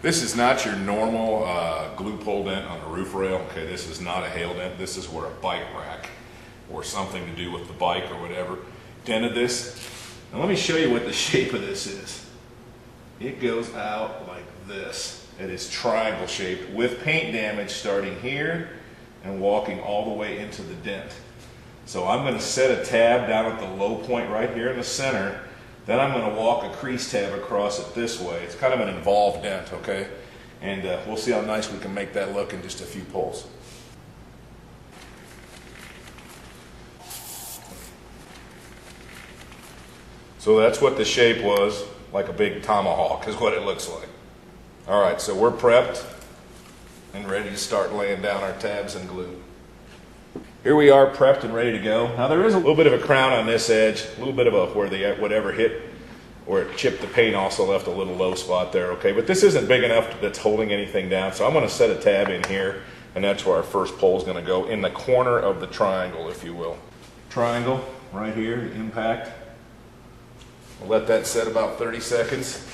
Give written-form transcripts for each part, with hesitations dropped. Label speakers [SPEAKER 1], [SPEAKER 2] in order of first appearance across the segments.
[SPEAKER 1] This is not your normal glue pull dent on a roof rail. Okay, this is not a hail dent. This is where a bike rack or something to do with the bike or whatever dented this. Now let me show you what the shape of this is. It goes out like this. It is triangle shaped with paint damage starting here and walking all the way into the dent. So I'm going to set a tab down at the low point right here in the center. Then I'm going to walk a crease tab across it this way. It's kind of an involved dent, okay? And we'll see how nice we can make that look in just a few pulls. So that's what the shape was, like a big tomahawk is what it looks like. All right, so we're prepped and ready to start laying down our tabs and glue. Here we are prepped and ready to go. Now there is a little bit of a crown on this edge, a little bit of a where the whatever hit or it chipped the paint, also left a little low spot there, okay? But this isn't big enough that's holding anything down, so I'm gonna set a tab in here, and that's where our first pole is gonna go, in the corner of the triangle, if you will. Triangle, right here, the impact. We'll let that set about 30 seconds.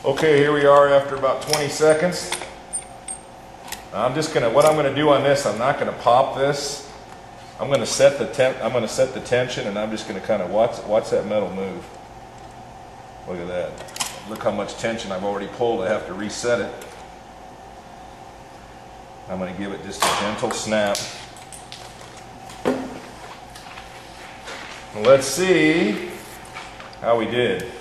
[SPEAKER 1] Okay, here we are after about 20 seconds. What I'm gonna do on this, I'm not gonna pop this. I'm gonna set the tension, and I'm just gonna kind of watch that metal move. Look at that. Look how much tension I've already pulled. I have to reset it. I'm gonna give it just a gentle snap. Let's see how we did.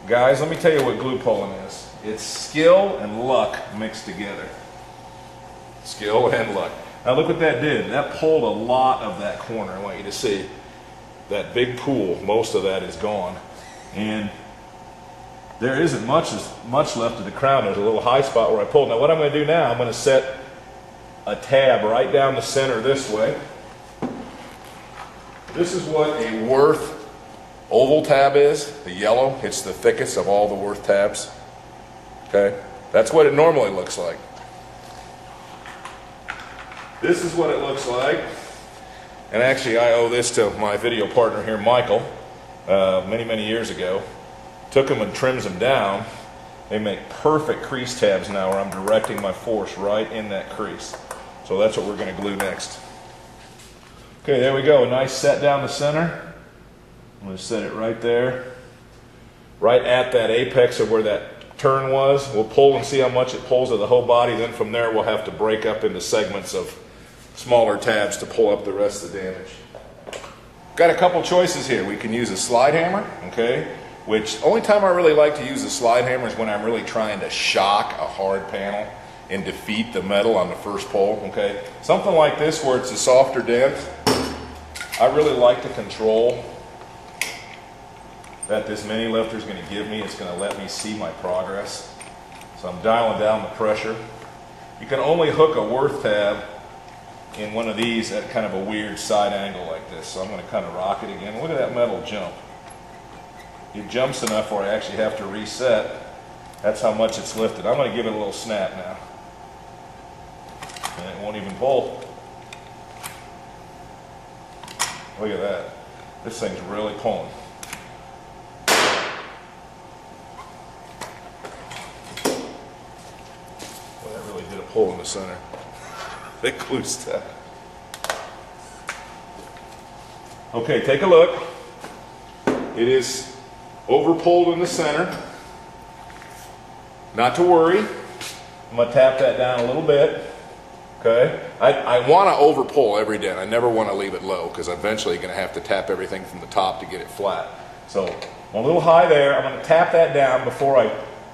[SPEAKER 1] Guys, let me tell you what glue pulling is. It's skill and luck mixed together. Skill and luck. Now look what that did. That pulled a lot of that corner. I want you to see that big pool. Most of that is gone. And there isn't much left of the crown. There's a little high spot where I pulled. Now what I'm going to do now, I'm going to set a tab right down the center this way. This is what a Worth oval tab is. The yellow, it's the thickest of all the Worth tabs. Okay? That's what it normally looks like. This is what it looks like. And actually I owe this to my video partner here, Michael, many years ago. Took them and trims them down. They make perfect crease tabs now where I'm directing my force right in that crease. So that's what we're going to glue next. Okay, there we go. A nice set down the center. I'm going to set it right there. Right at that apex of where that turn was. We'll pull and see how much it pulls of the whole body. Then from there we'll have to break up into segments of smaller tabs to pull up the rest of the damage. Got a couple choices here. We can use a slide hammer, okay? Which, only time I really like to use a slide hammer is when I'm really trying to shock a hard panel and defeat the metal on the first pull, okay? Something like this where it's a softer dent, I really like to control that this mini lifter is going to give me. It's going to let me see my progress. So I'm dialing down the pressure. You can only hook a Worth tab in one of these at kind of a weird side angle like this. So I'm going to kind of rock it again. Look at that metal jump. It jumps enough where I actually have to reset. That's how much it's lifted. I'm going to give it a little snap now. And it won't even pull. Look at that. This thing's really pulling. Well, that really did a pull in the center. That glue stuff. Okay, take a look. It is over pulled in the center. Not to worry. I'm going to tap that down a little bit. Okay. I want to over pull every dent. I never want to leave it low because eventually you're going to have to tap everything from the top to get it flat. So I'm a little high there. I'm going to tap that down before I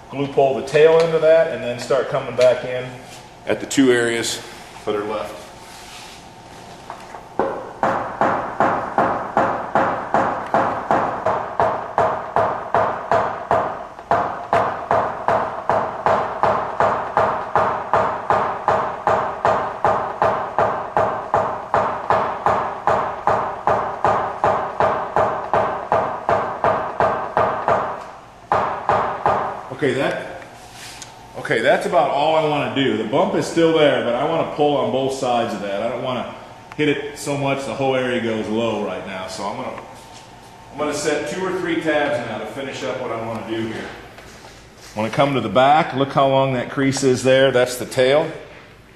[SPEAKER 1] glue pull the tail end of that and then start coming back in at the two areas that are left. Okay, that's about all I want to do. The bump is still there, but I want to pull on both sides of that. I don't want to hit it so much the whole area goes low right now. So I'm I'm going to set 2 or 3 tabs now to finish up what I want to do here. When I come to the back, look how long that crease is there. That's the tail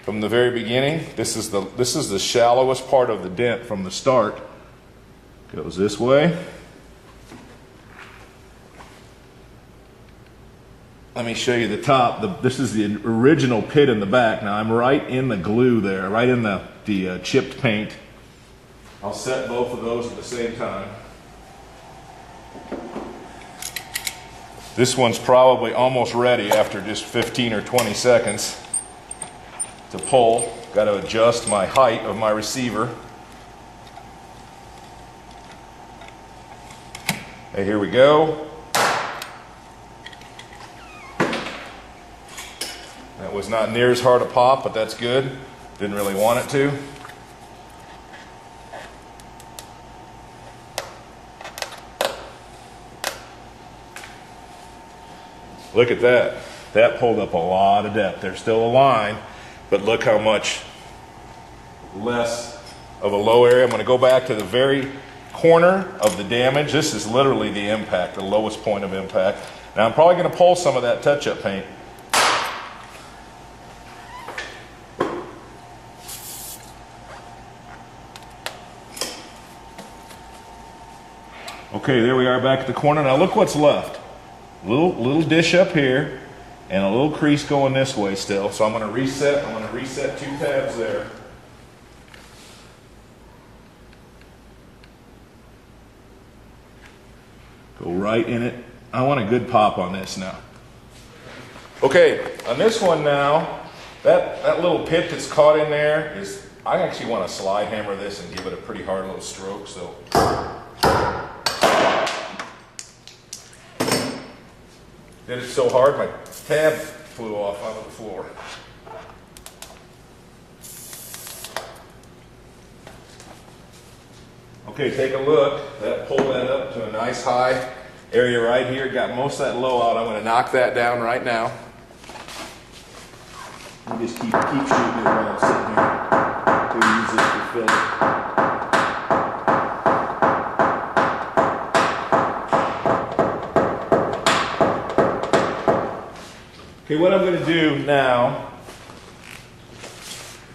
[SPEAKER 1] from the very beginning. This is the shallowest part of the dent from the start. Goes this way. Let me show you the top. This is the original pit in the back. Now I'm right in the glue there, right in the chipped paint. I'll set both of those at the same time. This one's probably almost ready after just 15 or 20 seconds to pull. Got to adjust my height of my receiver. Hey, here we go. That was not near as hard a pop, but that's good. Didn't really want it to. Look at that. That pulled up a lot of depth. There's still a line, but look how much less of a low area. I'm going to go back to the very corner of the damage. This is literally the impact, the lowest point of impact. Now I'm probably going to pull some of that touch-up paint. Okay, there we are back at the corner. Now look what's left. Little dish up here and a little crease going this way still. So I'm going to reset. I'm going to reset 2 tabs there. Go right in it. I want a good pop on this now. Okay, on this one now, that little pit that's caught in there is, I actually want to slide hammer this and give it a pretty hard little stroke. So did it so hard my tab flew off onto the floor. Okay, take a look. That pulled that up to a nice high area right here. Got most of that low out. I'm going to knock that down right now. You just keep shooting it while I'm sitting here to use this to fill it. Okay, what I'm going to do now,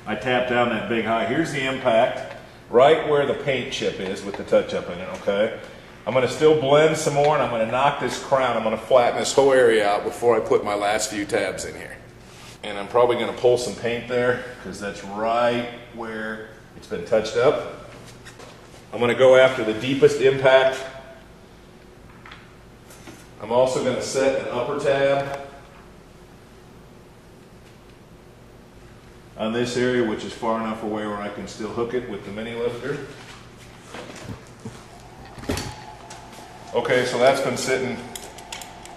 [SPEAKER 1] I tap down that big high. Here's the impact, right where the paint chip is with the touch-up in it, okay? I'm going to still blend some more, and I'm going to knock this crown. I'm going to flatten this whole area out before I put my last few tabs in here. And I'm probably going to pull some paint there, because that's right where it's been touched up. I'm going to go after the deepest impact. I'm also going to set an upper tab on this area, which is far enough away where I can still hook it with the mini lifter. Okay, so that's been sitting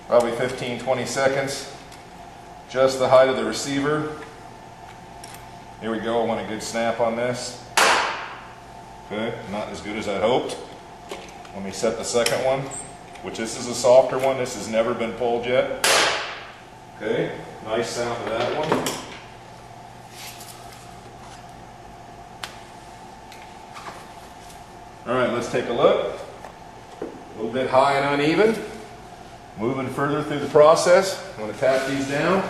[SPEAKER 1] probably 15-20 seconds. Just the height of the receiver. Here we go. I want a good snap on this. Okay, not as good as I hoped. Let me set the second one, which this is a softer one. This has never been pulled yet. Okay, nice sound of that one. All right, let's take a look. A little bit high and uneven. Moving further through the process. I'm going to tap these down.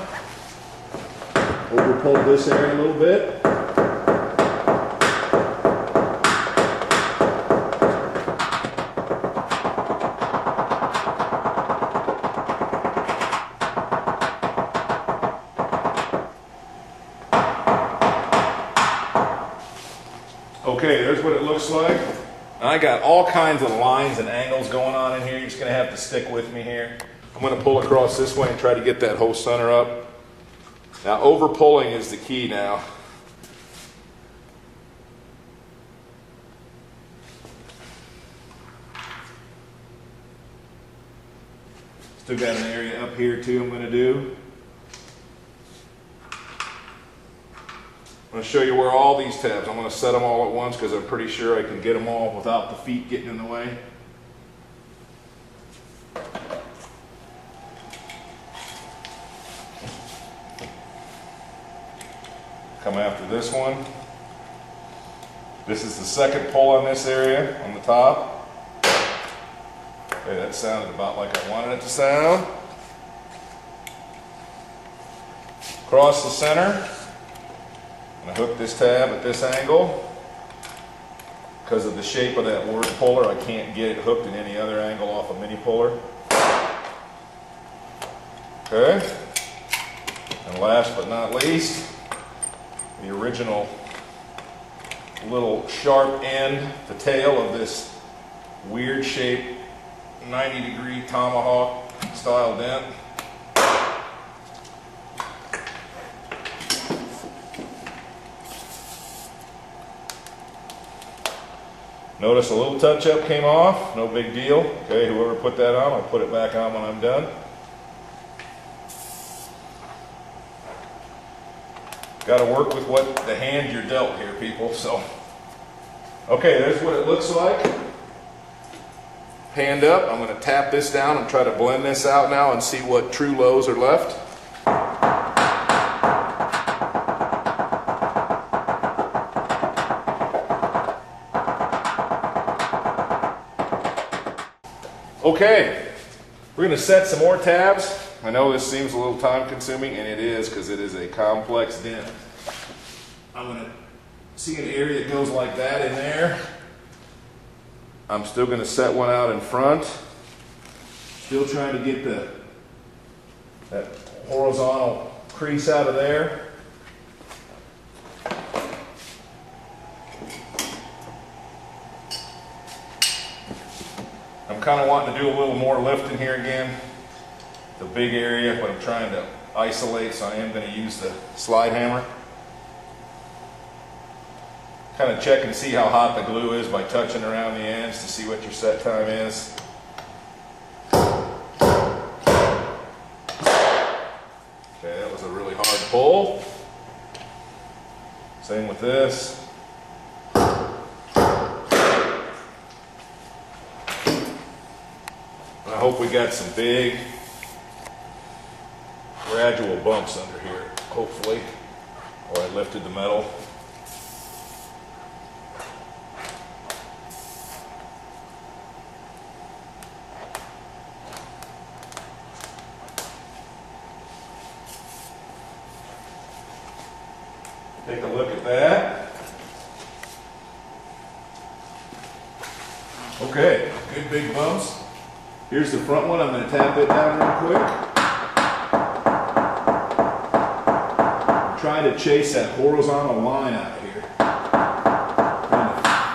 [SPEAKER 1] Over pull this area a little bit. Okay, there's what it looks like. I got all kinds of lines and angles going on in here. You're just going to have to stick with me here. I'm going to pull across this way and try to get that whole center up. Now, over pulling is the key now. Still got an area up here too I'm going to do. I'm going to show you where all these tabs, I'm going to set them all at once because I'm pretty sure I can get them all without the feet getting in the way. Come after this one. This is the second pull on this area on the top. Okay, that sounded about like I wanted it to sound. Across the center. I'm going to hook this tab at this angle. Because of the shape of that word puller, I can't get it hooked in any other angle off a mini puller. Okay. And last but not least, the original little sharp end, the tail of this weird shaped 90-degree tomahawk style dent. Notice a little touch-up came off, no big deal. Okay, whoever put that on, I'll put it back on when I'm done. Got to work with what the hand you're dealt here, people. So, okay, there's what it looks like. Hand up, I'm going to tap this down and try to blend this out now and see what true lows are left. Okay, we're going to set some more tabs. I know this seems a little time consuming, and it is because it is a complex dent. I'm going to see an area that goes like that in there. I'm still going to set one out in front. Still trying to get that horizontal crease out of there. I'm kind of wanting to do a little more lifting here again. The big area, but I'm trying to isolate, so I am going to use the slide hammer. Kind of check and see how hot the glue is by touching around the ends to see what your set time is. Okay, that was a really hard pull. Same with this. I hope we got some big gradual bumps under here, hopefully, or I lifted the metal. Take a look at that. Okay, good big bumps. Here's the front one. I'm going to tap it down real quick. I'm trying to chase that horizontal line out of here.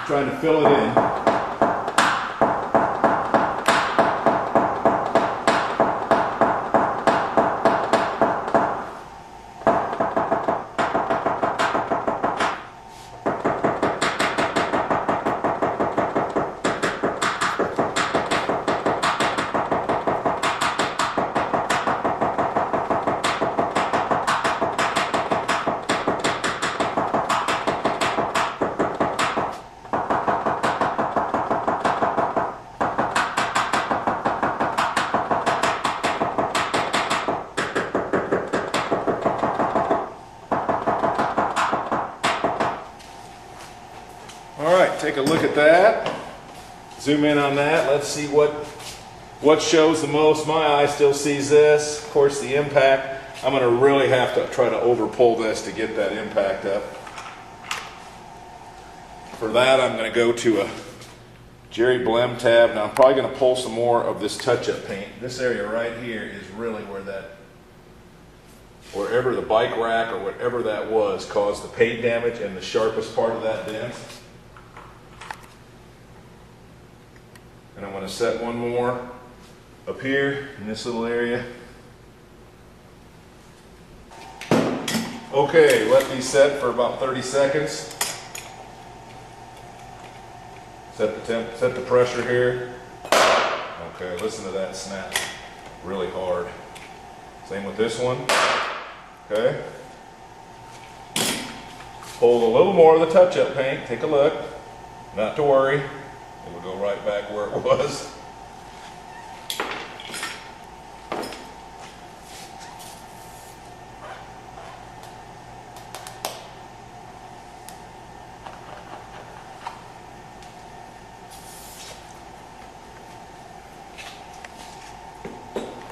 [SPEAKER 1] Trying to fill it in. Take a look at that. Zoom in on that. Let's see what shows the most. My eye still sees this. Of course, the impact. I'm going to really have to try to over pull this to get that impact up. For that, I'm going to go to a Jerry Blem tab. Now, I'm probably going to pull some more of this touch-up paint. This area right here is really wherever the bike rack or whatever that was caused the paint damage and the sharpest part of that dent. And I'm going to set one more up here in this little area. Okay, let these set for about 30 seconds. Set the pressure here. Okay, listen to that snap. Really hard. Same with this one. Okay. Hold a little more of the touch-up paint. Take a look. Not to worry. It will go right back where it was.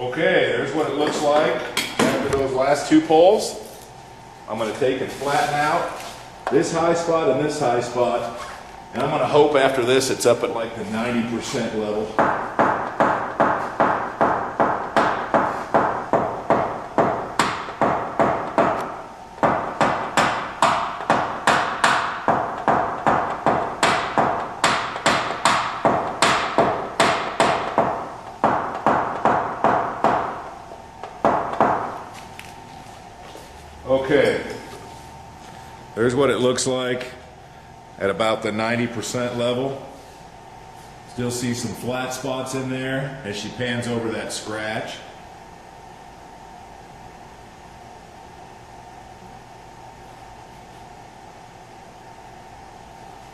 [SPEAKER 1] Okay, there's what it looks like after those last two poles. I'm going to take and flatten out this high spot and this high spot, and I'm going to hope after this it's up at like the 90% level. Okay, there's what it looks like at about the 90% level. Still see some flat spots in there as she pans over that scratch.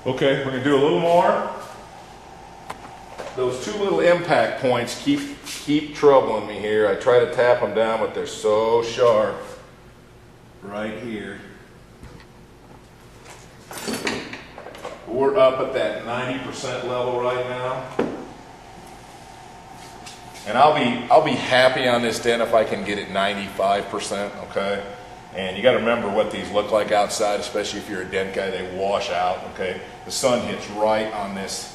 [SPEAKER 1] Okay, we're going to do a little more. Those two little impact points keep troubling me here. I try to tap them down, but they're so sharp. Right here. We're up at that 90% level right now. And I'll be happy on this dent if I can get it 95%, okay? And you got to remember what these look like outside, especially if you're a dent guy, they wash out, okay? The sun hits right on this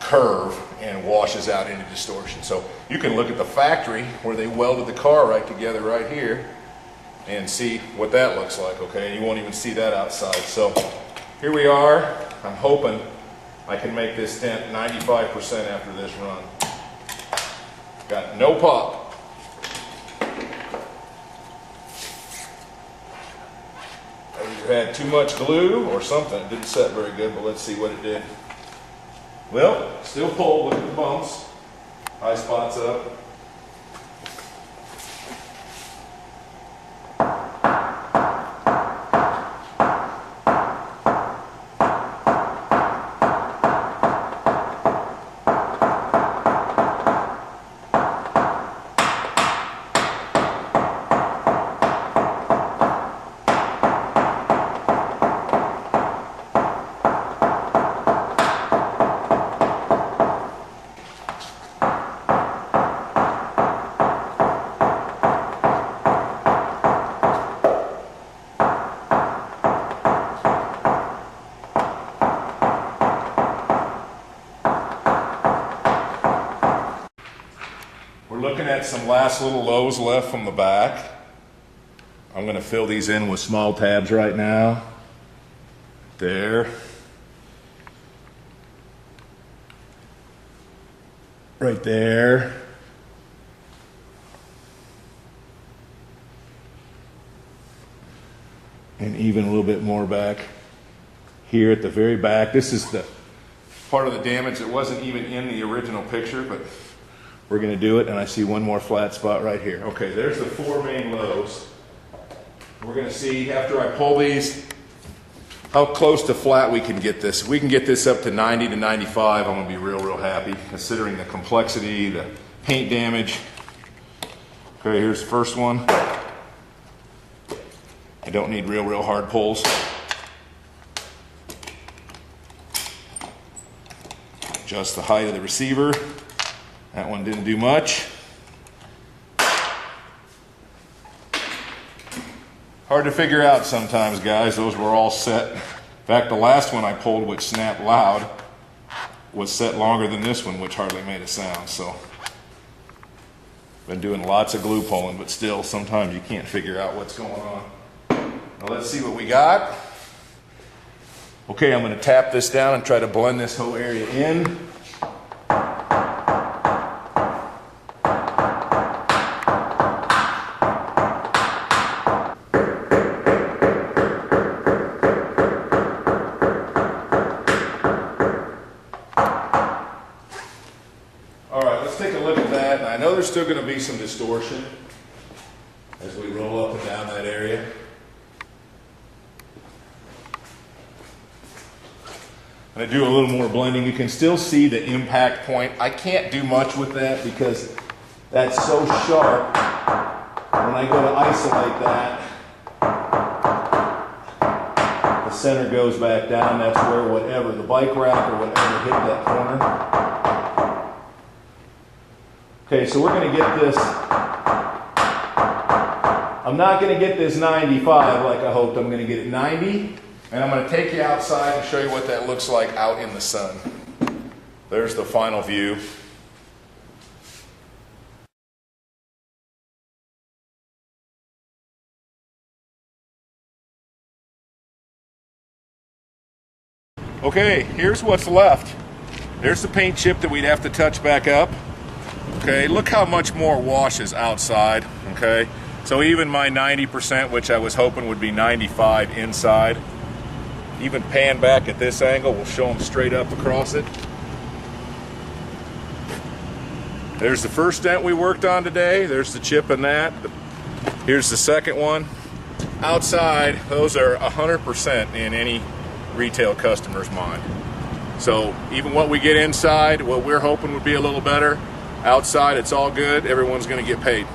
[SPEAKER 1] curve and washes out into distortion. So you can look at the factory where they welded the car right together right here and see what that looks like, okay? You won't even see that outside. So here we are. I'm hoping I can make this dent 95% after this run. Got no pop. I either had too much glue or something. It didn't set very good, but let's see what it did. Well, still pulled. Look at the bumps. High spots up. Looking at some last little lows left from the back. I'm going to fill these in with small tabs right now. There. Right there. And even a little bit more back here at the very back. This is the part of the damage that wasn't even in the original picture, but we're going to do it, and I see one more flat spot right here. Okay, there's the four main lows. We're going to see, after I pull these, how close to flat we can get this. If we can get this up to 90 to 95, I'm going to be real, real happy, considering the complexity, the paint damage. Okay, here's the first one. I don't need real, real hard pulls. Adjust the height of the receiver. That one didn't do much. Hard to figure out sometimes, guys. Those were all set. In fact, the last one I pulled, which snapped loud, was set longer than this one, which hardly made a sound. So, been doing lots of glue pulling, but still, sometimes you can't figure out what's going on. Now let's see what we got. Okay, I'm going to tap this down and try to blend this whole area in. I know there's still going to be some distortion as we roll up and down that area. I'm going to do a little more blending. You can still see the impact point. I can't do much with that because that's so sharp. When I go to isolate that, the center goes back down. That's where whatever, the bike rack or whatever hit that corner. Okay, so we're going to get this. I'm not going to get this 95 like I hoped. I'm going to get it 90. And I'm going to take you outside and show you what that looks like out in the sun. There's the final view. Okay, here's what's left. There's the paint chip that we'd have to touch back up. Okay, look how much more wash is outside. Okay, so even my 90%, which I was hoping would be 95 inside, even pan back at this angle, we'll show them straight up across it. There's the first dent we worked on today. There's the chip in that. Here's the second one. Outside, those are 100% in any retail customer's mind. So even what we get inside, what we're hoping would be a little better, outside it's all good. Everyone's going to get paid.